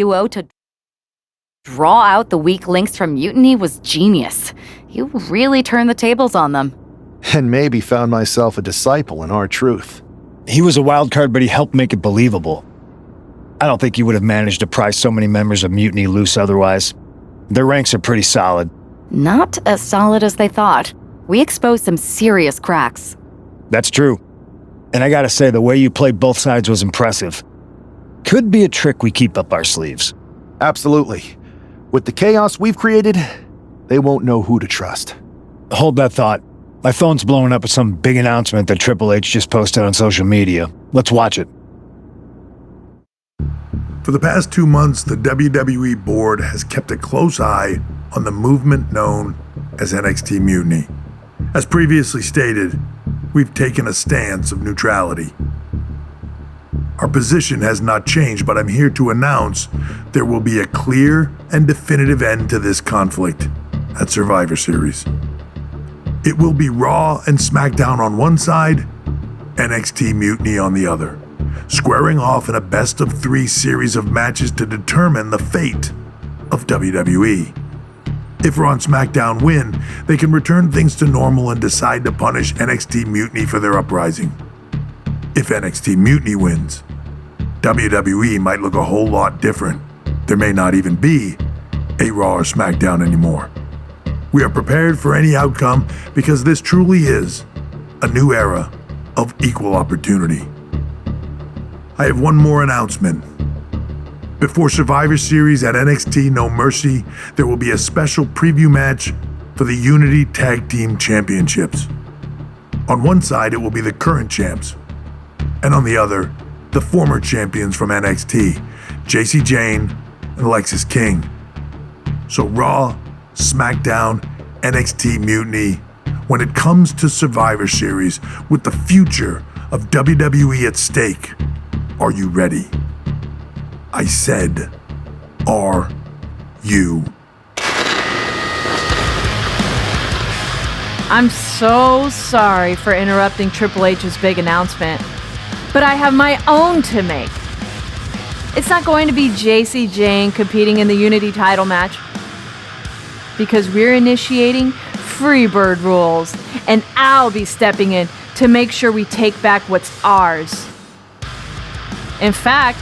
NWO to draw out the weak links from Mutiny was genius. You really turned the tables on them. And maybe found myself a disciple in R-Truth. He was a wild card, but he helped make it believable. I don't think he would have managed to pry so many members of Mutiny loose otherwise. Their ranks are pretty solid. Not as solid as they thought. We exposed some serious cracks. That's true. And I gotta say, the way you played both sides was impressive. Could be a trick we keep up our sleeves. Absolutely. With the chaos we've created, they won't know who to trust. Hold that thought. My phone's blowing up with some big announcement that Triple H just posted on social media. Let's watch it. For the past 2 months, the WWE board has kept a close eye on the movement known as NXT Mutiny. As previously stated, we've taken a stance of neutrality. Our position has not changed, but I'm here to announce there will be a clear and definitive end to this conflict at Survivor Series. It will be Raw and SmackDown on one side, NXT Mutiny on the other, squaring off in a best-of-3 series of matches to determine the fate of WWE. If Raw and SmackDown win, they can return things to normal and decide to punish NXT Mutiny for their uprising. If NXT Mutiny wins, WWE might look a whole lot different. There may not even be a Raw or SmackDown anymore. We are prepared for any outcome because this truly is a new era of equal opportunity. I have one more announcement. Before Survivor Series at NXT No Mercy, there will be a special preview match for the Unity Tag Team Championships. On one side, it will be the current champs, and on the other, the former champions from NXT, Jacy Jayne and Lexis King. So Raw, SmackDown, NXT Mutiny, when it comes to Survivor Series with the future of WWE at stake, are you ready? I said, are you? I'm so sorry for interrupting Triple H's big announcement, but I have my own to make. It's not going to be Jacy Jayne competing in the Unity title match, because we're initiating Freebird rules, and I'll be stepping in to make sure we take back what's ours. In fact,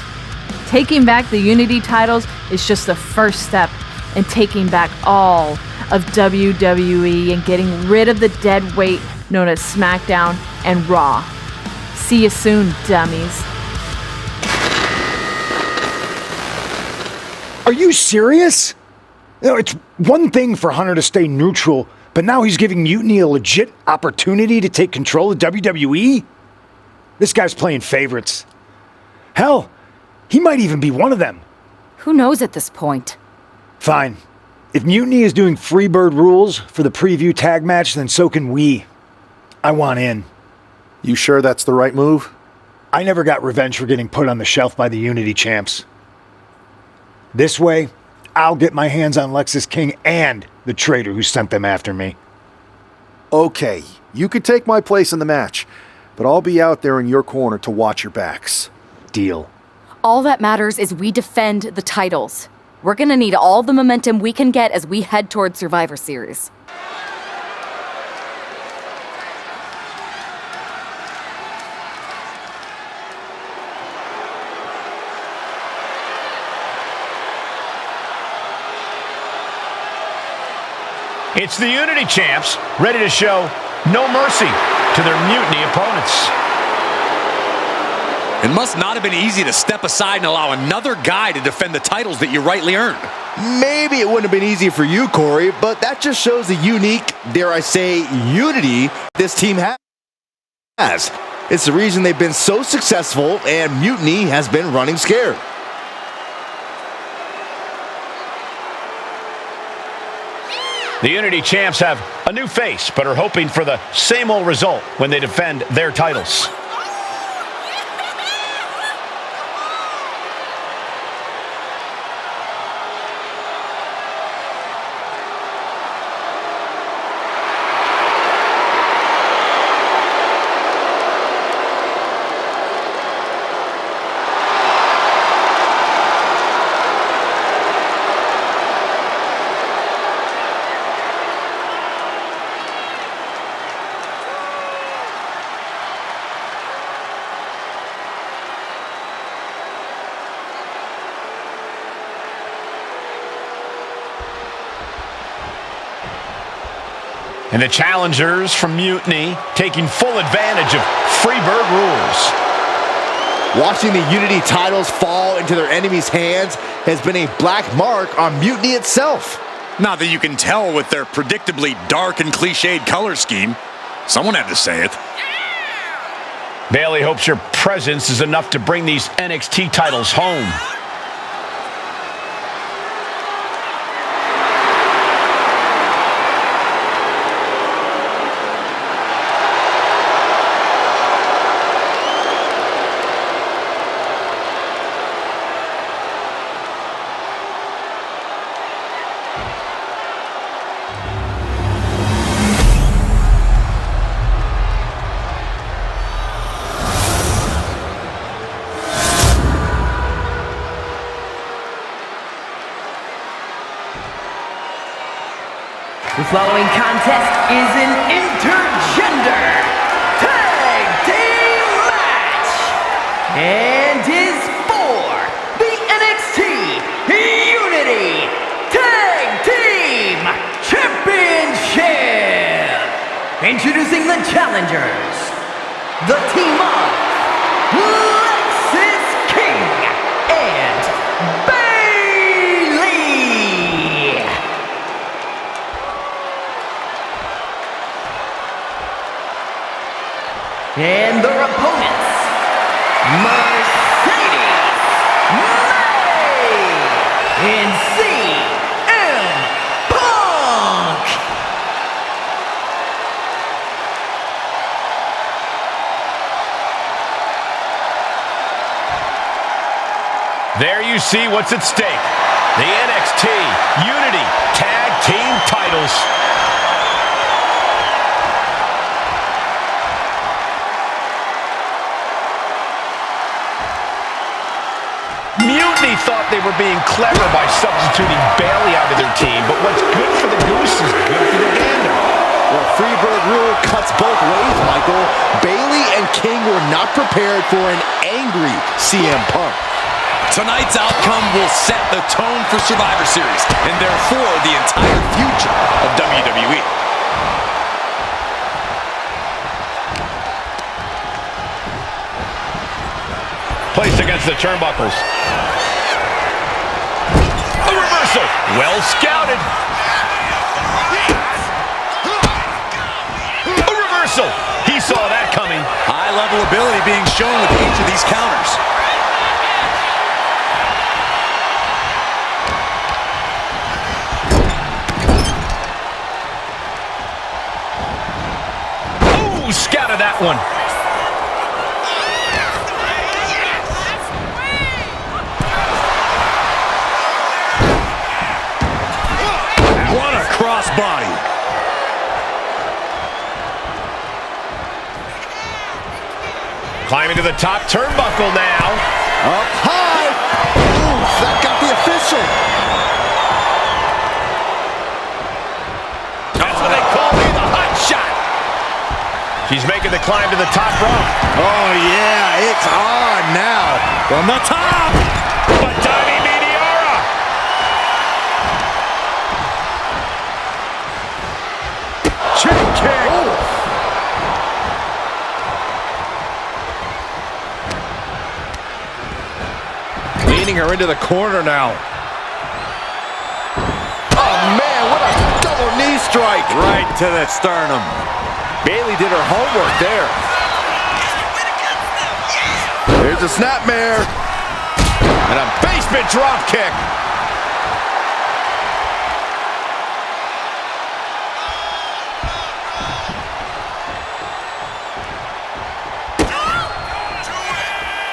taking back the Unity titles is just the first step in taking back all of WWE and getting rid of the dead weight known as SmackDown and Raw. See you soon, dummies. Are you serious? You know, it's one thing for Hunter to stay neutral, but now he's giving Mutiny a legit opportunity to take control of WWE? This guy's playing favorites. Hell, he might even be one of them. Who knows at this point? Fine. If Mutiny is doing Freebird rules for the preview tag match, then so can we. I want in. You sure that's the right move? I never got revenge for getting put on the shelf by the Unity champs. This way, I'll get my hands on Lexis King and the traitor who sent them after me. Okay, you could take my place in the match, but I'll be out there in your corner to watch your backs. Deal. All that matters is we defend the titles. We're gonna need all the momentum we can get as we head toward Survivor Series. It's the Unity champs, ready to show no mercy to their Mutiny opponents. It must not have been easy to step aside and allow another guy to defend the titles that you rightly earned. Maybe it wouldn't have been easy for you, Corey, but that just shows the unique, dare I say, unity this team has. It's the reason they've been so successful and Mutiny has been running scared. The Unity champs have a new face, but are hoping for the same old result when they defend their titles. And the challengers from Mutiny taking full advantage of Freebird rules. Watching the Unity titles fall into their enemies' hands has been a black mark on Mutiny itself. Not that you can tell with their predictably dark and cliched color scheme. Someone had to say it. Bayley hopes your presence is enough to bring these NXT titles home. The following contest is an intergender tag team match and is for the NXT Unity Tag Team Championship. Introducing the challengers, the team of Lexis King and Bayley. And their opponents, Mercedes May and CM Punk. There you see what's at stake. The NXT Unity Tag Team titles. Mutiny thought they were being clever by substituting Bayley out of their team, but what's good for the goose is good for the gander. Well, Freebird rule cuts both ways, Michael. Bayley and King were not prepared for an angry CM Punk. Tonight's outcome will set the tone for Survivor Series, and therefore the entire future of WWE. Placed against the turnbuckles. A reversal. Well scouted. A reversal. He saw that coming. High-level ability being shown with each of these counters. Ooh, scouted that one. What a crossbody. Climbing to the top turnbuckle now. Up high. Ooh, that got the official. That's what they call me, the hot shot. She's making the climb to the top rope. Oh, yeah, it's on now. From the top. A diving meteora. Chick kick. Leading her into the corner now. Oh, man, what a double knee strike. Right to the sternum. Bayley did her homework there. There's a snapmare. And a basement drop kick.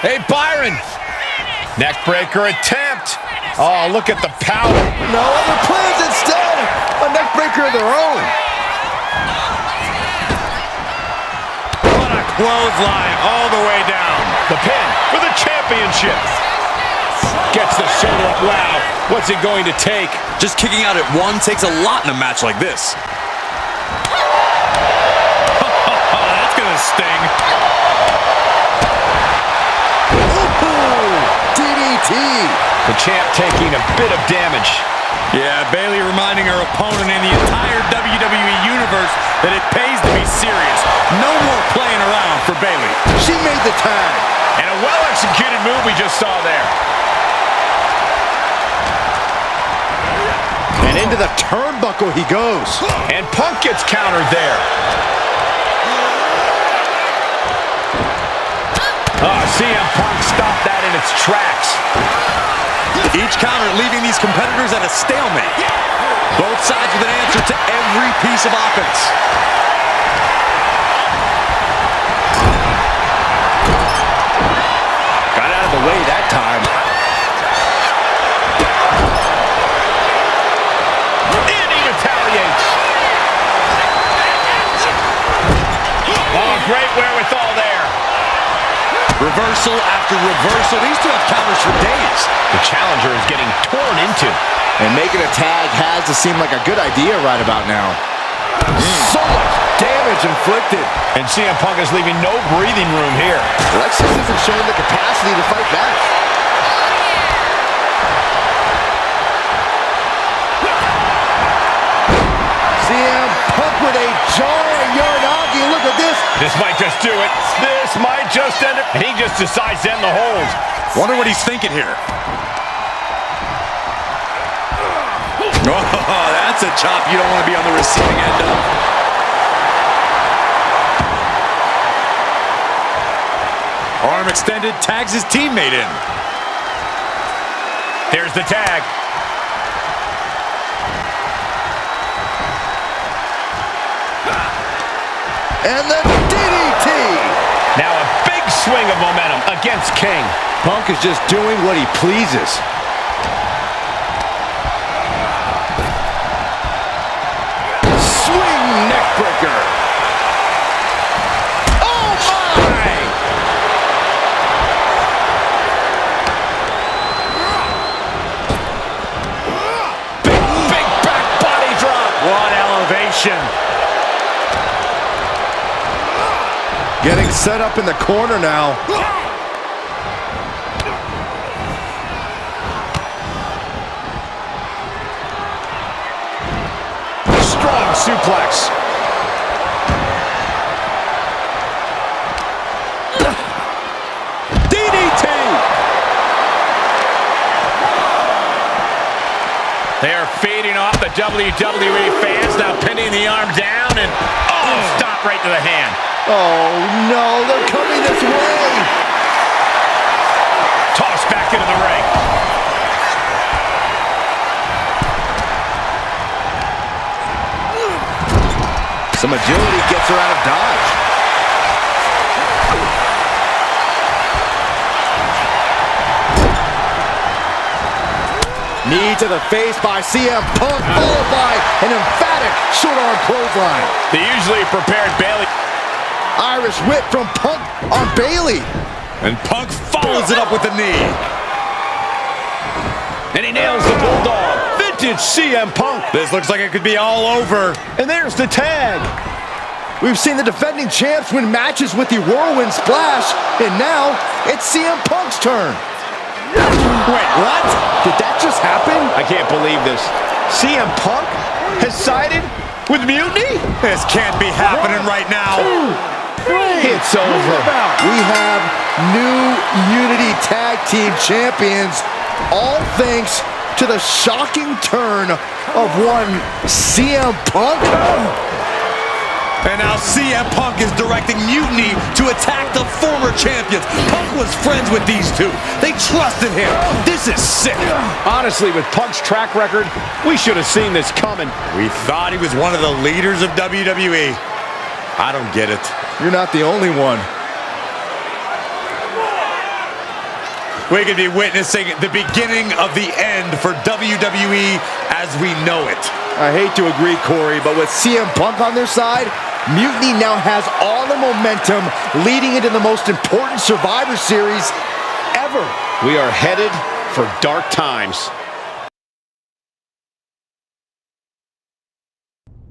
Hey, Byron. Neckbreaker attempt. Oh, look at the power. No other plans instead. A neckbreaker of their own. What a clothesline all the way down. The pin for the championship. Gets the shoulder up. Wow, what's it going to take? Just kicking out at one takes a lot in a match like this. That's gonna sting. Ooh, DDT. The champ taking a bit of damage. Yeah, Bayley reminding her opponent in the entire WWE Universe competitors that it pays to be serious. No more playing around for Bayley. She made the tag. And a well-executed move we just saw there. And into the turnbuckle he goes. And Punk gets countered there. CM Punk stopped that in its tracks. Each counter leaving these competitors at a stalemate. Both sides with an answer to every piece of offense. Got out of the way that time. And he retaliates. Oh, great wherewithal there. Reversal after reversal. These two have counters for days. The challenger is getting torn into. And making a tag has to seem like a good idea right about now. So much damage inflicted. And CM Punk is leaving no breathing room here. Lexus isn't showing the capacity to fight back. CM Punk with a jarring Uranage. Look at this. This might just do it. This might just end it. And he just decides to end the hold. Wonder what he's thinking here. Oh, that's a chop you don't want to be on the receiving end of. Arm extended, tags his teammate in. Here's the tag. And the DDT. Now a big swing of momentum against King. Punk is just doing what he pleases. Swing neckbreaker. Oh my! Big back body drop. What elevation. Getting set up in the corner now. Strong suplex. DDT. They are feeding off the WWE fans, now pinning the arm down and stop right to the hand. Oh no, they're coming this way. Tossed back into the ring. Some agility gets her out of dodge. Knee to the face by CM Punk, followed by an emphatic short arm clothesline. The usually prepared Bayley. Irish whip from Punk on Bayley. And Punk follows it up with the knee. And he nails the Bulldog. Vintage CM Punk. This looks like it could be all over. And there's the tag. We've seen the defending champs win matches with the Whirlwind Splash, and now it's CM Punk's turn. Wait, what? Did that just happen? I can't believe this. CM Punk has sided with Mutiny? This can't be happening right now. It's over. We have new Unity Tag Team Champions, all thanks to the shocking turn of one CM Punk. And now CM Punk is directing Mutiny to attack the former champions. Punk was friends with these two. They trusted him. This is sick. Honestly, with Punk's track record, we should have seen this coming. We thought he was one of the leaders of WWE. I don't get it. You're not the only one. We could be witnessing the beginning of the end for WWE as we know it. I hate to agree, Corey, but with CM Punk on their side, Mutiny now has all the momentum leading into the most important Survivor Series ever. We are headed for dark times.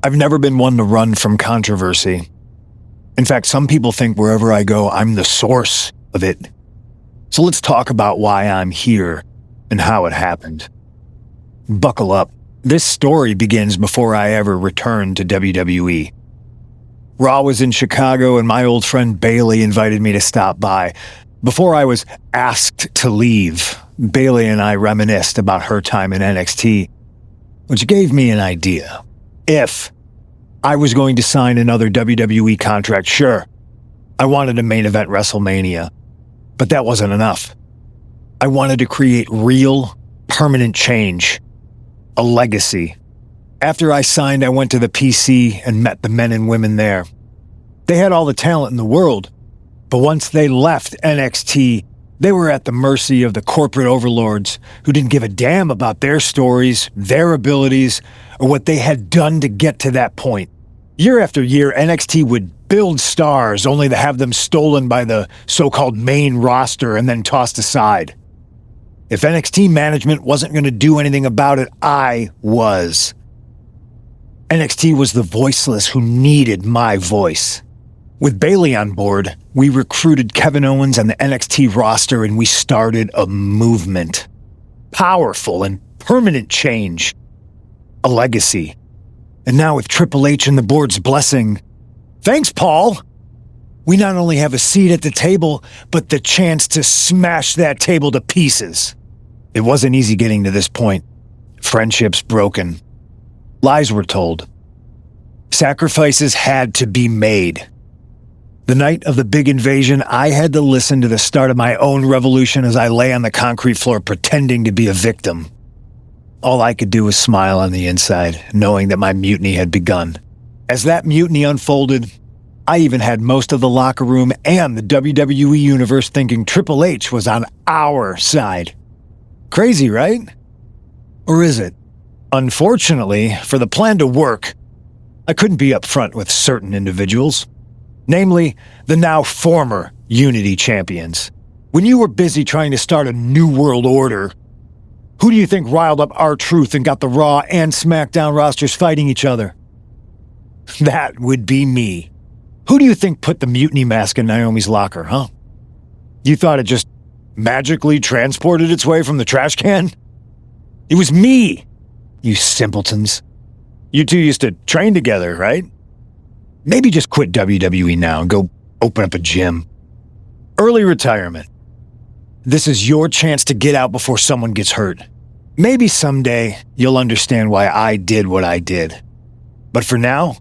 I've never been one to run from controversy. In fact, some people think wherever I go, I'm the source of it. So let's talk about why I'm here and how it happened. Buckle up. This story begins before I ever returned to WWE. Raw was in Chicago, and my old friend Bailey invited me to stop by. Before I was asked to leave, Bailey and I reminisced about her time in NXT, which gave me an idea. If I was going to sign another WWE contract, sure, I wanted a main event WrestleMania, but that wasn't enough. I wanted to create real, permanent change, a legacy. After I signed, I went to the PC and met the men and women there. They had all the talent in the world, but once they left NXT, they were at the mercy of the corporate overlords who didn't give a damn about their stories, their abilities, or what they had done to get to that point. Year after year, NXT would build stars only to have them stolen by the so-called main roster and then tossed aside. If NXT management wasn't going to do anything about it, I was. NXT was the voiceless who needed my voice. With Bailey on board, we recruited Kevin Owens and the NXT roster, and we started a movement. Powerful and permanent change. A legacy. And now with Triple H and the board's blessing, thanks, Paul! We not only have a seat at the table, but the chance to smash that table to pieces. It wasn't easy getting to this point. Friendships broken. Lies were told. Sacrifices had to be made. The night of the big invasion, I had to listen to the start of my own revolution as I lay on the concrete floor pretending to be a victim. All I could do was smile on the inside, knowing that my mutiny had begun. As that mutiny unfolded, I even had most of the locker room and the WWE Universe thinking Triple H was on our side. Crazy, right? Or is it? Unfortunately, for the plan to work, I couldn't be upfront with certain individuals. Namely, the now former Unity champions. When you were busy trying to start a new world order, who do you think riled up R-Truth and got the Raw and SmackDown rosters fighting each other? That would be me. Who do you think put the mutiny mask in Naomi's locker, huh? You thought it just magically transported its way from the trash can? It was me, you simpletons. You two used to train together, right? Maybe just quit WWE now and go open up a gym. Early retirement. This is your chance to get out before someone gets hurt. Maybe someday you'll understand why I did what I did. But for now,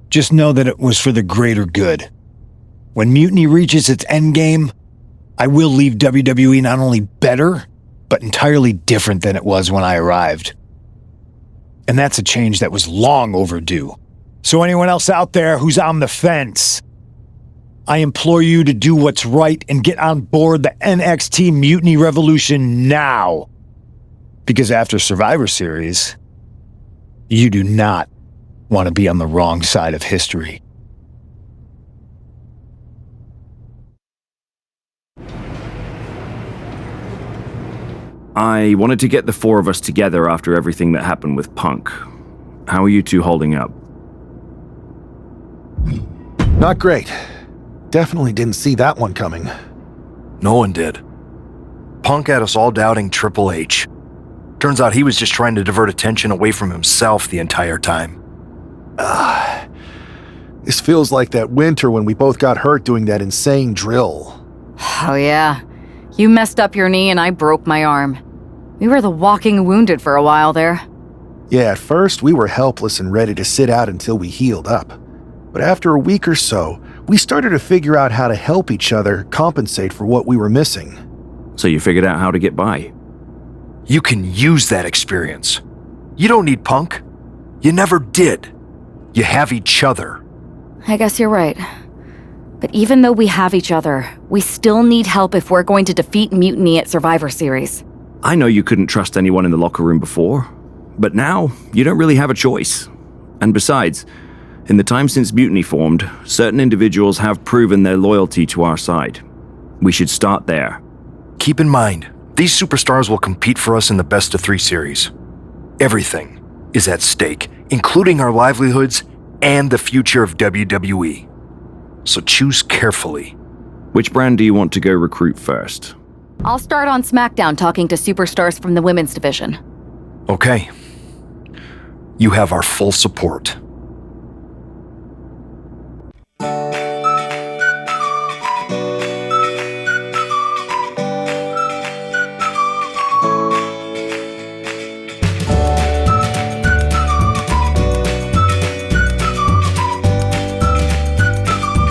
just know that it was for the greater good. When Mutiny reaches its endgame, I will leave WWE not only better, but entirely different than it was when I arrived. And that's a change that was long overdue. So anyone else out there who's on the fence, I implore you to do what's right and get on board the NXT Mutiny Revolution now. Because after Survivor Series, you do not want to be on the wrong side of history. I wanted to get the four of us together after everything that happened with Punk. How are you two holding up? Not great. Definitely didn't see that one coming. No one did. Punk had us all doubting Triple H. Turns out he was just trying to divert attention away from himself the entire time. This feels like that winter when we both got hurt doing that insane drill. Oh yeah. You messed up your knee and I broke my arm. We were the walking wounded for a while there. Yeah, at first we were helpless and ready to sit out until we healed up. But after a week or so, we started to figure out how to help each other compensate for what we were missing. So you figured out how to get by? You can use that experience. You don't need Punk. You never did. You have each other. I guess you're right. But even though we have each other, we still need help if we're going to defeat Mutiny at Survivor Series. I know you couldn't trust anyone in the locker room before, but now you don't really have a choice. And besides, in the time since Mutiny formed, certain individuals have proven their loyalty to our side. We should start there. Keep in mind, these superstars will compete for us in the best-of-3 series. Everything is at stake, including our livelihoods and the future of WWE. So choose carefully. Which brand do you want to go recruit first? I'll start on SmackDown talking to superstars from the women's division. Okay. You have our full support.